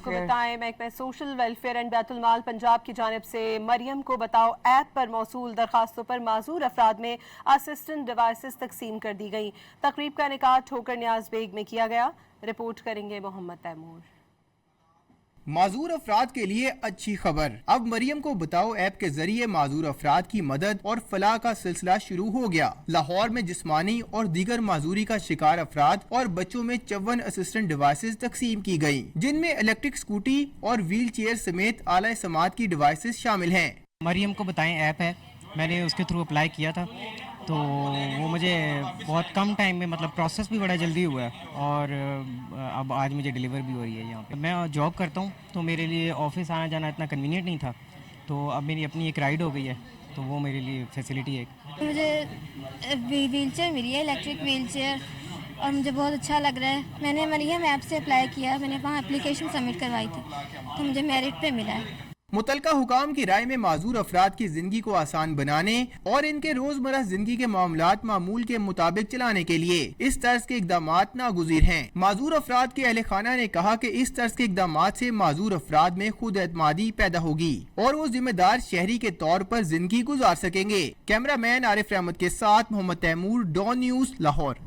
आपको बताएं, महकमा सोशल वेलफेयर एंड बैतुल माल पंजाब की जानिब से मरियम को बताओ ऐप पर मौसूल दरखास्तों पर माजूर अफराद में असिस्टेंट डिवाइसेस तकसीम कर दी गई। तकरीब का इनेकाद ठोकर न्याज बेग में किया गया। रिपोर्ट करेंगे मोहम्मद तैमूर। माजूर अफराद के लिए अच्छी खबर। अब मरियम को बताओ ऐप के जरिए माजूर अफराद की मदद और फलाह का सिलसिला शुरू हो गया। लाहौर में जिस्मानी और दीगर माजूरी का शिकार अफराद और बच्चों में 54 असिस्टेंट डिवाइसेस तकसीम की गयी, जिनमें इलेक्ट्रिक स्कूटी और व्हील चेयर समेत आला समात की डिवाइसेस शामिल हैं। मरियम को बताएं ऐप है, मैंने उसके थ्रू अप्लाई किया था, तो वो मुझे बहुत कम टाइम में, मतलब प्रोसेस भी बड़ा जल्दी हुआ है और अब आज मुझे डिलीवर भी हो रही है यहाँ पे। मैं जॉब करता हूँ तो मेरे लिए ऑफिस आना जाना इतना कन्वीनियंट नहीं था, तो अब मेरी अपनी एक राइड हो गई है, तो वो मेरे लिए फैसिलिटी है। मुझे व्हील चेयर मिली है, इलेक्ट्रिक व्हील चेयर, और मुझे बहुत अच्छा लग रहा है। मैंने मरियम ऐप से अप्लाई किया, मैंने वहाँ एप्लीकेशन सबमिट करवाई थी, तो मुझे मेरिट पे मिला है। मुतलका हुकाम की राय में माजूर अफराद की जिंदगी को आसान बनाने और इनके रोजमर्रा जिंदगी के मामलात मामूल के मुताबिक चलाने के लिए इस तर्ज के इकदामात नागुज़ीर हैं। माजूर अफराद के अहले खाना ने कहा कि इस तर्ज के इकदामात से माजूर अफराद में खुद एतमादी पैदा होगी और वो जिम्मेदार शहरी के तौर पर जिंदगी गुजार सकेंगे। कैमरा मैन आरिफ रहमत के साथ मोहम्मद तैमूर, डॉन न्यूज, लाहौर।